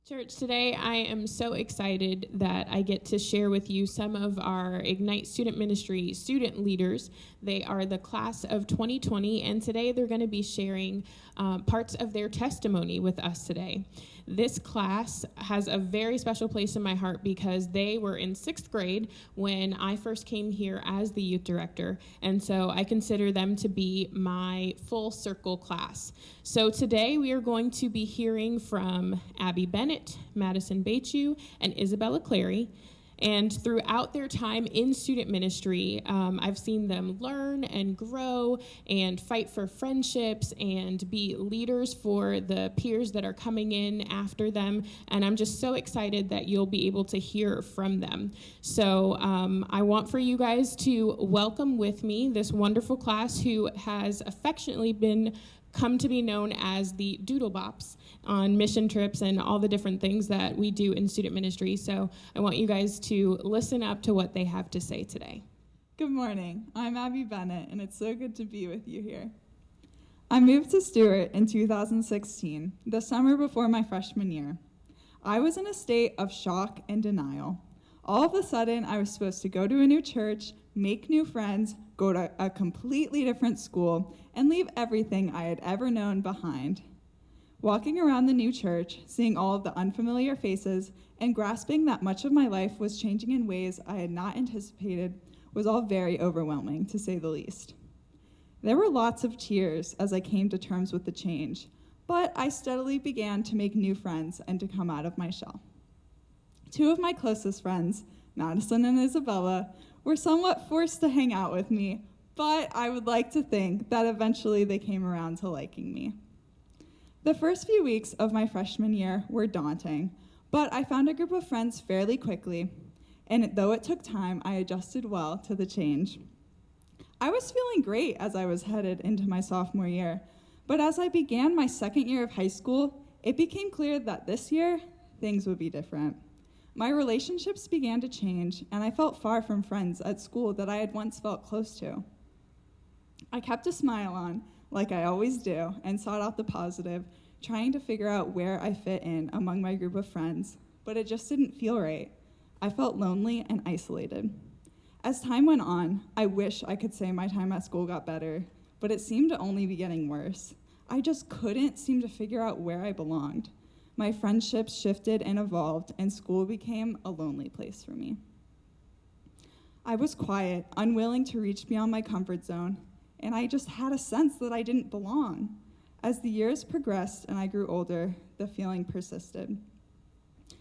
Church, today I am so excited that I get to share with you some of our Ignite Student Ministry student leaders. They are the class of 2020, and today they're going to be sharing parts of their testimony with us today. This class has a very special place in my heart because they were in 6th grade when I first came here as the youth director, and so I consider them to be my full circle class. So today we are going to be hearing from Bennett, Madison Bachoo, and Isabella Clary. And throughout their time in student ministry, I've seen them learn and grow and fight for friendships and be leaders for the peers that are coming in after them. And I'm just so excited that you'll be able to hear from them. So I want for you guys to welcome with me this wonderful class who has affectionately come to be known as the Doodle Bops on mission trips and all the different things that we do in student ministry. So I want you guys to listen up to what they have to say today. Good morning. I'm Abby Bennett, and it's so good to be with you here. I moved to Stewart in 2016, the summer before my freshman year. I was in a state of shock and denial. All of a sudden, I was supposed to go to a new church, make new friends, go to a completely different school, and leave everything I had ever known behind. Walking around the new church, seeing all of the unfamiliar faces, and grasping that much of my life was changing in ways I had not anticipated was all very overwhelming, to say the least. There were lots of tears as I came to terms with the change, but I steadily began to make new friends and to come out of my shell. Two of my closest friends, Madison and Isabella, were somewhat forced to hang out with me, but I would like to think that eventually they came around to liking me. The first few weeks of my freshman year were daunting, but I found a group of friends fairly quickly, and though it took time, I adjusted well to the change. I was feeling great as I was headed into my sophomore year, but as I began my second year of high school, it became clear that this year, things would be different. My relationships began to change, and I felt far from friends at school that I had once felt close to. I kept a smile on, like I always do, and sought out the positive, trying to figure out where I fit in among my group of friends, but it just didn't feel right. I felt lonely and isolated. As time went on, I wish I could say my time at school got better, but it seemed to only be getting worse. I just couldn't seem to figure out where I belonged. My friendships shifted and evolved, and school became a lonely place for me. I was quiet, unwilling to reach beyond my comfort zone, and I just had a sense that I didn't belong. As the years progressed and I grew older, the feeling persisted.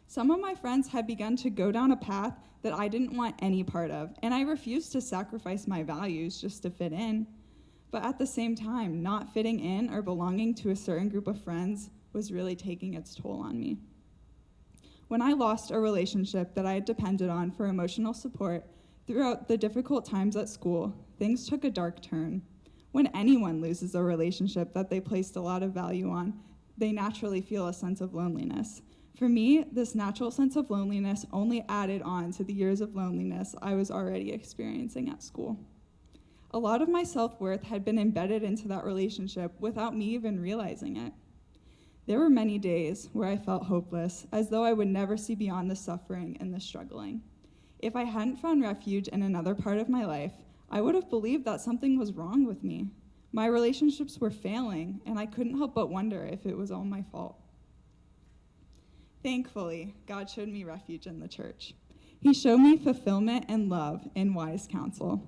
Some of my friends had begun to go down a path that I didn't want any part of, and I refused to sacrifice my values just to fit in. But at the same time, not fitting in or belonging to a certain group of friends was really taking its toll on me. When I lost a relationship that I had depended on for emotional support throughout the difficult times at school, things took a dark turn. When anyone loses a relationship that they placed a lot of value on, they naturally feel a sense of loneliness. For me, this natural sense of loneliness only added on to the years of loneliness I was already experiencing at school. A lot of my self-worth had been embedded into that relationship without me even realizing it. There were many days where I felt hopeless, as though I would never see beyond the suffering and the struggling. If I hadn't found refuge in another part of my life, I would have believed that something was wrong with me. My relationships were failing, and I couldn't help but wonder if it was all my fault. Thankfully, God showed me refuge in the church. He showed me fulfillment and love in wise counsel.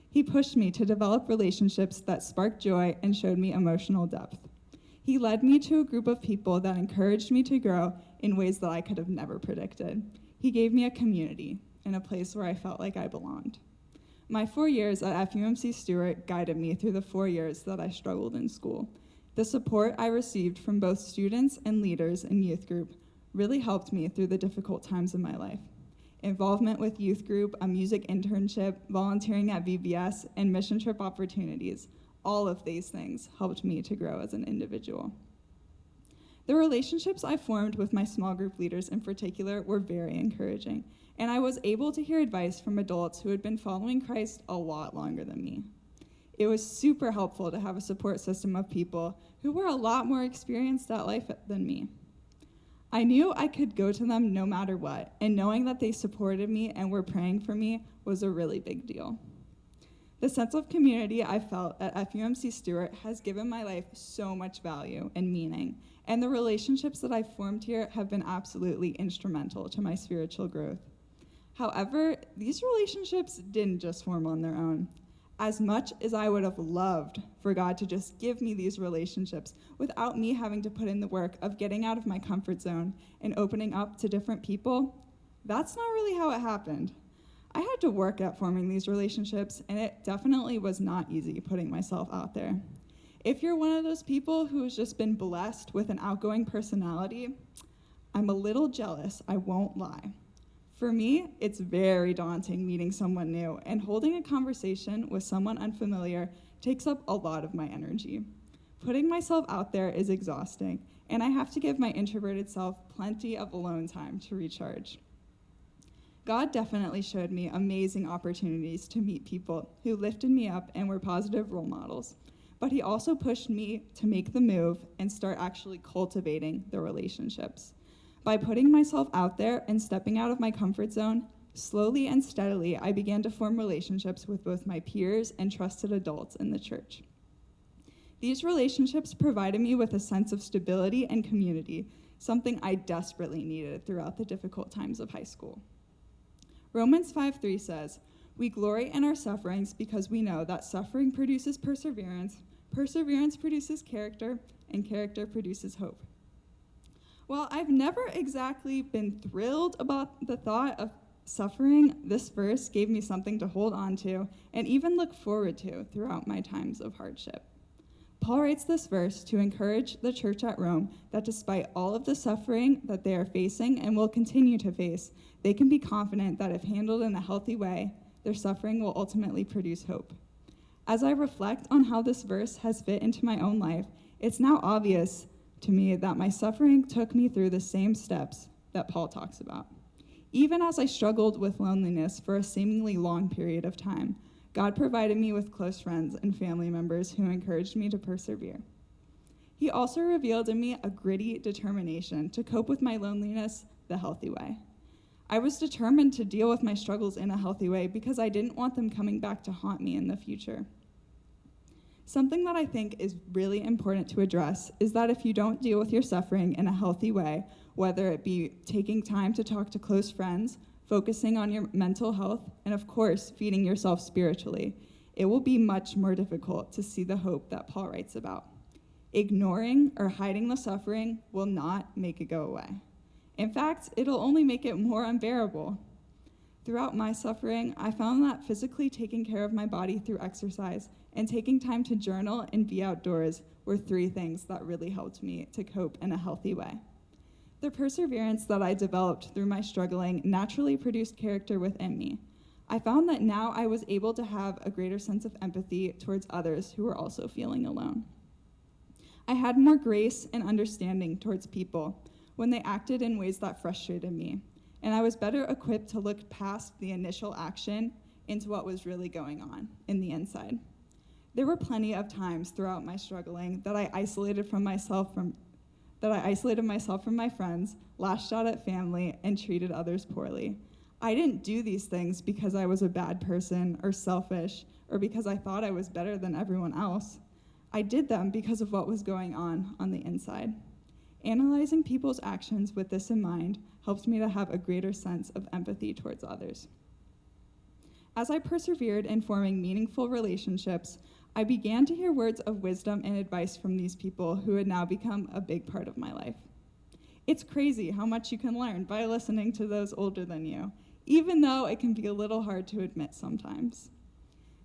He pushed me to develop relationships that sparked joy and showed me emotional depth. He led me to a group of people that encouraged me to grow in ways that I could have never predicted. He gave me a community and a place where I felt like I belonged. My 4 years at FUMC Stewart guided me through the 4 years that I struggled in school. The support I received from both students and leaders in youth group really helped me through the difficult times in my life. Involvement with youth group, a music internship, volunteering at VBS, and mission trip opportunities, all of these things helped me to grow as an individual. The relationships I formed with my small group leaders in particular were very encouraging, and I was able to hear advice from adults who had been following Christ a lot longer than me. It was super helpful to have a support system of people who were a lot more experienced at life than me. I knew I could go to them no matter what, and knowing that they supported me and were praying for me was a really big deal. The sense of community I felt at FUMC Stewart has given my life so much value and meaning, and the relationships that I've formed here have been absolutely instrumental to my spiritual growth. However, these relationships didn't just form on their own. As much as I would have loved for God to just give me these relationships without me having to put in the work of getting out of my comfort zone and opening up to different people, that's not really how it happened. I had to work at forming these relationships, and it definitely was not easy putting myself out there. If you're one of those people who's just been blessed with an outgoing personality, I'm a little jealous, I won't lie. For me, it's very daunting meeting someone new, and holding a conversation with someone unfamiliar takes up a lot of my energy. Putting myself out there is exhausting, and I have to give my introverted self plenty of alone time to recharge. God definitely showed me amazing opportunities to meet people who lifted me up and were positive role models, but he also pushed me to make the move and start actually cultivating the relationships. By putting myself out there and stepping out of my comfort zone, slowly and steadily, I began to form relationships with both my peers and trusted adults in the church. These relationships provided me with a sense of stability and community, something I desperately needed throughout the difficult times of high school. Romans 5:3 says, "We glory in our sufferings because we know that suffering produces perseverance, perseverance produces character, and character produces hope." While I've never exactly been thrilled about the thought of suffering, this verse gave me something to hold on to and even look forward to throughout my times of hardship. Paul writes this verse to encourage the church at Rome that despite all of the suffering that they are facing and will continue to face, they can be confident that if handled in a healthy way, their suffering will ultimately produce hope. As I reflect on how this verse has fit into my own life, it's now obvious to me that my suffering took me through the same steps that Paul talks about. Even as I struggled with loneliness for a seemingly long period of time, God provided me with close friends and family members who encouraged me to persevere. He also revealed in me a gritty determination to cope with my loneliness the healthy way. I was determined to deal with my struggles in a healthy way because I didn't want them coming back to haunt me in the future. Something that I think is really important to address is that if you don't deal with your suffering in a healthy way, whether it be taking time to talk to close friends, focusing on your mental health, and of course, feeding yourself spiritually, it will be much more difficult to see the hope that Paul writes about. Ignoring or hiding the suffering will not make it go away. In fact, it'll only make it more unbearable. Throughout my suffering, I found that physically taking care of my body through exercise and taking time to journal and be outdoors were 3 things that really helped me to cope in a healthy way. The perseverance that I developed through my struggling naturally produced character within me. I found that now I was able to have a greater sense of empathy towards others who were also feeling alone. I had more grace and understanding towards people when they acted in ways that frustrated me, and I was better equipped to look past the initial action into what was really going on in the inside. There were plenty of times throughout my struggling that I isolated myself from my friends, lashed out at family, and treated others poorly. I didn't do these things because I was a bad person or selfish or because I thought I was better than everyone else. I did them because of what was going on the inside. Analyzing people's actions with this in mind helped me to have a greater sense of empathy towards others. As I persevered in forming meaningful relationships, I began to hear words of wisdom and advice from these people who had now become a big part of my life. It's crazy how much you can learn by listening to those older than you, even though it can be a little hard to admit sometimes.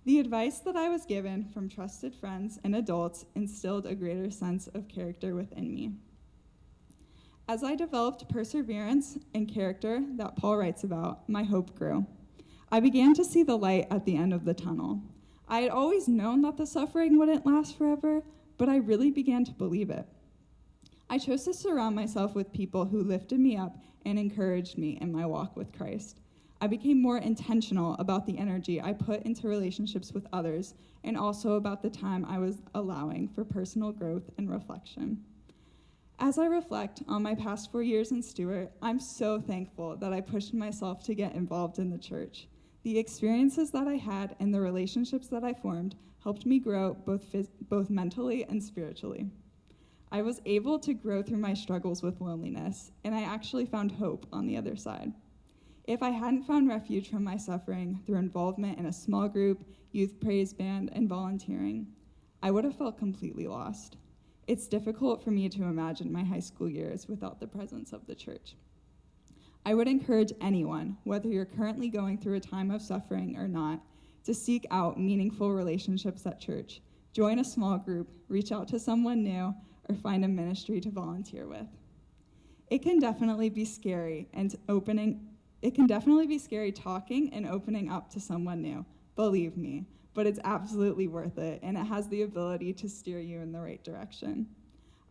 The advice that I was given from trusted friends and adults instilled a greater sense of character within me. As I developed perseverance and character that Paul writes about, my hope grew. I began to see the light at the end of the tunnel. I had always known that the suffering wouldn't last forever, but I really began to believe it. I chose to surround myself with people who lifted me up and encouraged me in my walk with Christ. I became more intentional about the energy I put into relationships with others and also about the time I was allowing for personal growth and reflection. As I reflect on my past 4 years in Stewart, I'm so thankful that I pushed myself to get involved in the church. The experiences that I had and the relationships that I formed helped me grow both mentally and spiritually. I was able to grow through my struggles with loneliness, and I actually found hope on the other side. If I hadn't found refuge from my suffering through involvement in a small group, youth praise band, and volunteering, I would have felt completely lost. It's difficult for me to imagine my high school years without the presence of the church. I would encourage anyone, whether you're currently going through a time of suffering or not, to seek out meaningful relationships at church. Join a small group, reach out to someone new, or find a ministry to volunteer with. It can definitely be scary talking and opening up to someone new, believe me, but it's absolutely worth it, and it has the ability to steer you in the right direction.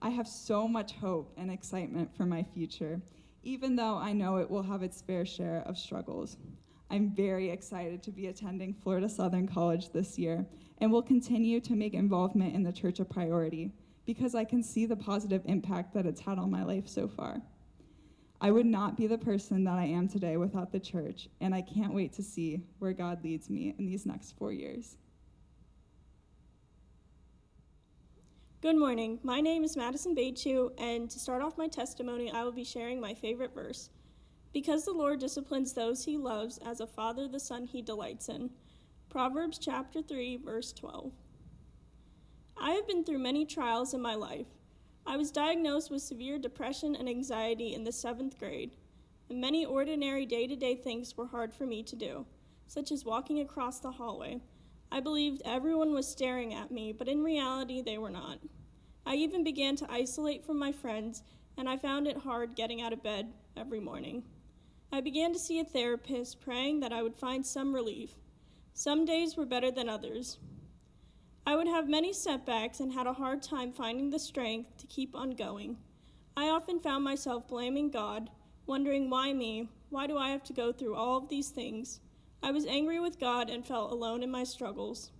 I have so much hope and excitement for my future, even though I know it will have its fair share of struggles. I'm very excited to be attending Florida Southern College this year, and will continue to make involvement in the church a priority, because I can see the positive impact that it's had on my life so far. I would not be the person that I am today without the church, and I can't wait to see where God leads me in these next 4 years. Good morning. My name is Madison Bachoo, and to start off my testimony, I will be sharing my favorite verse. Because the Lord disciplines those he loves, as a father the son he delights in. Proverbs chapter 3, verse 12. I have been through many trials in my life. I was diagnosed with severe depression and anxiety in the 7th grade, and many ordinary day-to-day things were hard for me to do, such as walking across the hallway. I believed everyone was staring at me, but in reality, they were not. I even began to isolate from my friends, and I found it hard getting out of bed every morning. I began to see a therapist, praying that I would find some relief. Some days were better than others. I would have many setbacks and had a hard time finding the strength to keep on going. I often found myself blaming God, wondering why me? Why do I have to go through all of these things? I was angry with God and felt alone in my struggles.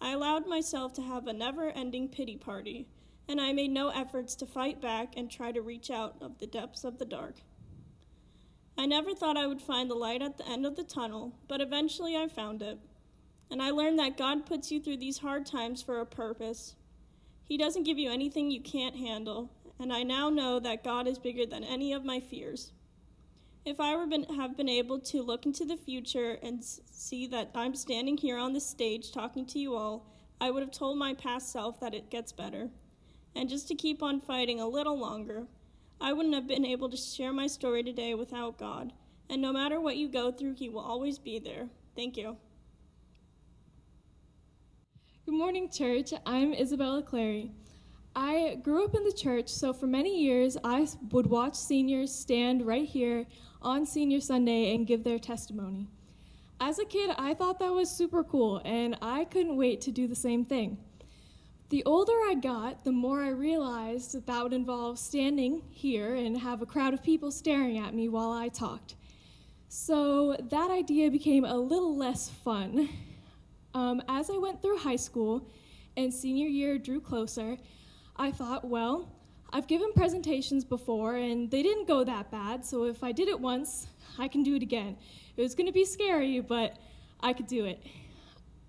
I allowed myself to have a never-ending pity party, and I made no efforts to fight back and try to reach out of the depths of the dark. I never thought I would find the light at the end of the tunnel, but eventually I found it. And I learned that God puts you through these hard times for a purpose. He doesn't give you anything you can't handle, and I now know that God is bigger than any of my fears. If I have been able to look into the future and see that I'm standing here on this stage talking to you all, I would have told my past self that it gets better. And just to keep on fighting a little longer, I wouldn't have been able to share my story today without God. And no matter what you go through, He will always be there. Thank you. Good morning, church. I'm Isabella Clary. I grew up in the church, so for many years I would watch seniors stand right here on Senior Sunday and give their testimony. As a kid, I thought that was super cool, and I couldn't wait to do the same thing. The older I got, the more I realized that would involve standing here and have a crowd of people staring at me while I talked. So that idea became a little less fun. As I went through high school and senior year drew closer, I thought, well, I've given presentations before and they didn't go that bad, so if I did it once, I can do it again. It was going to be scary, but I could do it.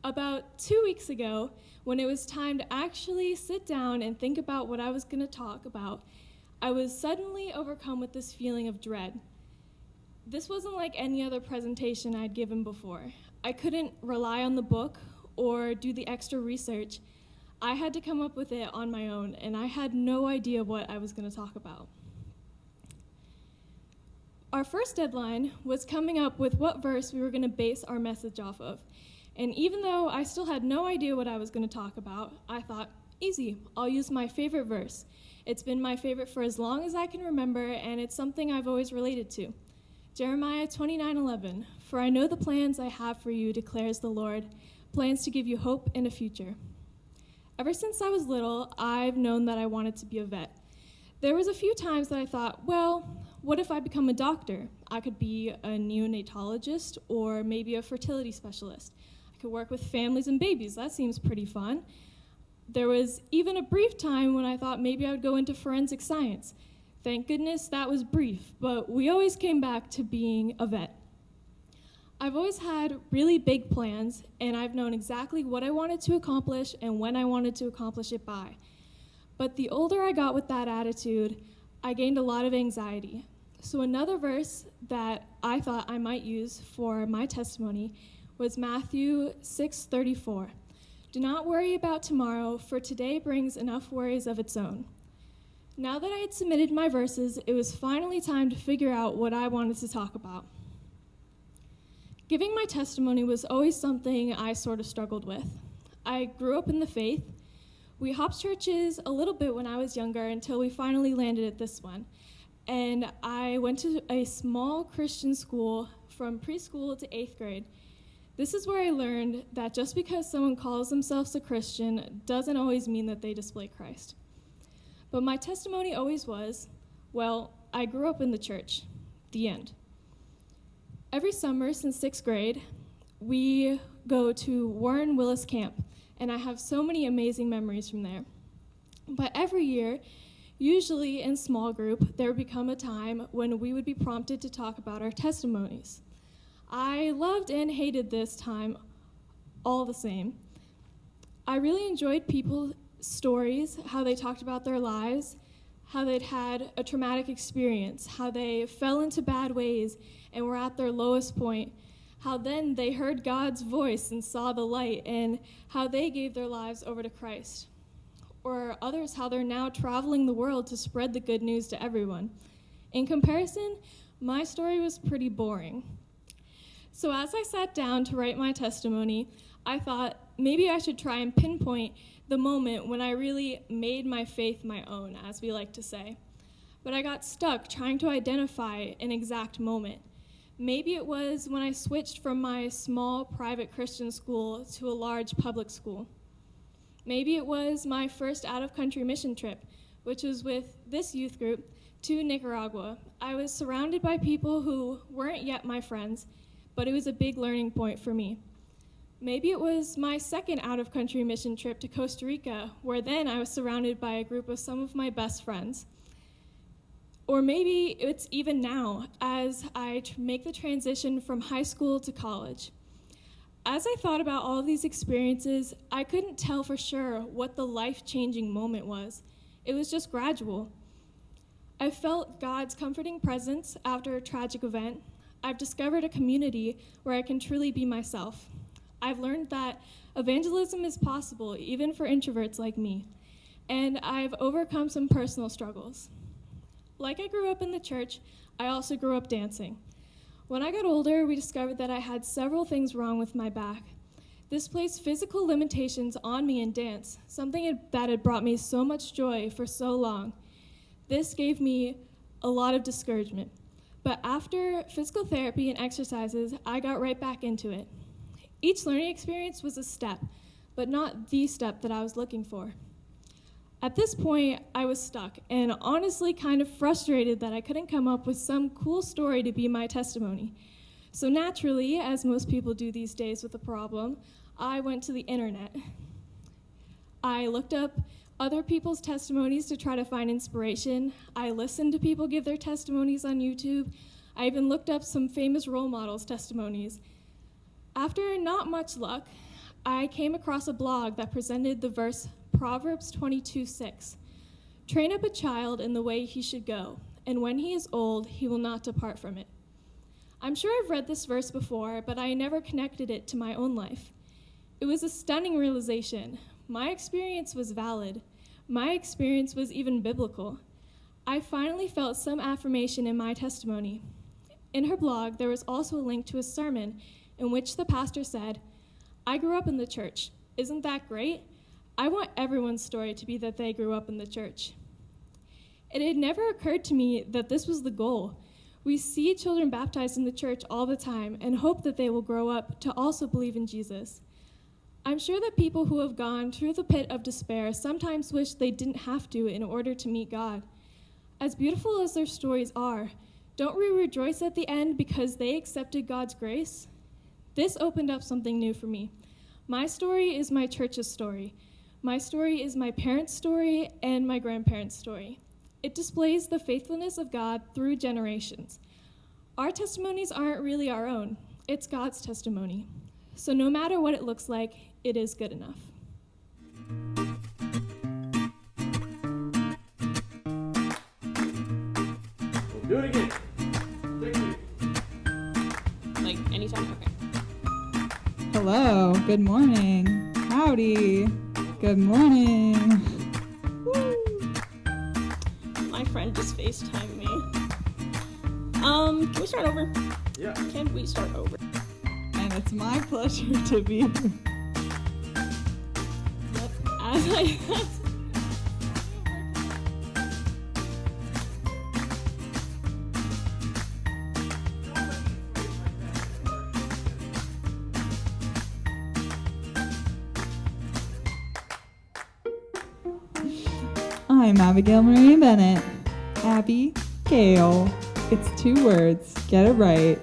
About 2 weeks ago, when it was time to actually sit down and think about what I was going to talk about, I was suddenly overcome with this feeling of dread. This wasn't like any other presentation I'd given before. I couldn't rely on the book or do the extra research. I had to come up with it on my own, and I had no idea what I was going to talk about. Our first deadline was coming up with what verse we were going to base our message off of. And even though I still had no idea what I was going to talk about, I thought, easy, I'll use my favorite verse. It's been my favorite for as long as I can remember, and it's something I've always related to. Jeremiah 29:11, "For I know the plans I have for you, declares the Lord, plans to give you hope and a future." Ever since I was little, I've known that I wanted to be a vet. There was a few times that I thought, well, what if I become a doctor? I could be a neonatologist or maybe a fertility specialist. I could work with families and babies. That seems pretty fun. There was even a brief time when I thought maybe I would go into forensic science. Thank goodness that was brief, but we always came back to being a vet. I've always had really big plans, and I've known exactly what I wanted to accomplish and when I wanted to accomplish it by. But the older I got with that attitude, I gained a lot of anxiety. So another verse that I thought I might use for my testimony was Matthew 6:34. Do not worry about tomorrow, for today brings enough worries of its own. Now that I had submitted my verses, it was finally time to figure out what I wanted to talk about. Giving my testimony was always something I sort of struggled with. I grew up in the faith. We hopped churches a little bit when I was younger until we finally landed at this one. And I went to a small Christian school from preschool to 8th grade. This is where I learned that just because someone calls themselves a Christian doesn't always mean that they display Christ. But my testimony always was, well, I grew up in the church. The end. Every summer since 6th grade, we go to Warren Willis Camp, and I have so many amazing memories from there. But every year, usually in small group, there would become a time when we would be prompted to talk about our testimonies. I loved and hated this time all the same. I really enjoyed people's stories, how they talked about their lives, how they'd had a traumatic experience, how they fell into bad ways and were at their lowest point, how then they heard God's voice and saw the light, and how they gave their lives over to Christ. Or others, how they're now traveling the world to spread the good news to everyone. In comparison, my story was pretty boring. So as I sat down to write my testimony, I thought maybe I should try and pinpoint the moment when I really made my faith my own, as we like to say. But I got stuck trying to identify an exact moment. Maybe it was when I switched from my small private Christian school to a large public school. Maybe it was my first out-of-country mission trip, which was with this youth group to Nicaragua. I was surrounded by people who weren't yet my friends, but it was a big learning point for me. Maybe it was my second out-of-country mission trip to Costa Rica, where then I was surrounded by a group of some of my best friends. Or maybe it's even now, as I make the transition from high school to college. As I thought about all of these experiences, I couldn't tell for sure what the life-changing moment was. It was just gradual. I felt God's comforting presence after a tragic event. I've discovered a community where I can truly be myself. I've learned that evangelism is possible, even for introverts like me. And I've overcome some personal struggles. Like I grew up in the church, I also grew up dancing. When I got older, we discovered that I had several things wrong with my back. This placed physical limitations on me in dance, something that had brought me so much joy for so long. This gave me a lot of discouragement. But after physical therapy and exercises, I got right back into it. Each learning experience was a step, but not the step that I was looking for. At this point, I was stuck and honestly kind of frustrated that I couldn't come up with some cool story to be my testimony. So naturally, as most people do these days with a problem, I went to the internet. I looked up other people's testimonies to try to find inspiration. I listened to people give their testimonies on YouTube. I even looked up some famous role models' testimonies. After not much luck, I came across a blog that presented the verse Proverbs 22:6. Train up a child in the way he should go, and when he is old, he will not depart from it. I'm sure I've read this verse before, but I never connected it to my own life. It was a stunning realization. My experience was valid. My experience was even biblical. I finally felt some affirmation in my testimony. In her blog, there was also a link to a sermon in which the pastor said, I grew up in the church. Isn't that great? I want everyone's story to be that they grew up in the church. It had never occurred to me that this was the goal. We see children baptized in the church all the time and hope that they will grow up to also believe in Jesus. I'm sure that people who have gone through the pit of despair sometimes wish they didn't have to in order to meet God. As beautiful as their stories are, don't we rejoice at the end because they accepted God's grace? This opened up something new for me. My story is my church's story. My story is my parents' story and my grandparents' story. It displays the faithfulness of God through generations. Our testimonies aren't really our own. It's God's testimony. So no matter what it looks like, it is good enough. Do it again. Like anytime? Okay. Hello, good morning. Howdy, good morning. Woo. My friend just FaceTimed me. Can we start over? Yeah. Can we start over? And it's my pleasure to be here. Yep. As I I'm Abigail Marie Bennett. Abby Gale. It's 2 words. Get it right.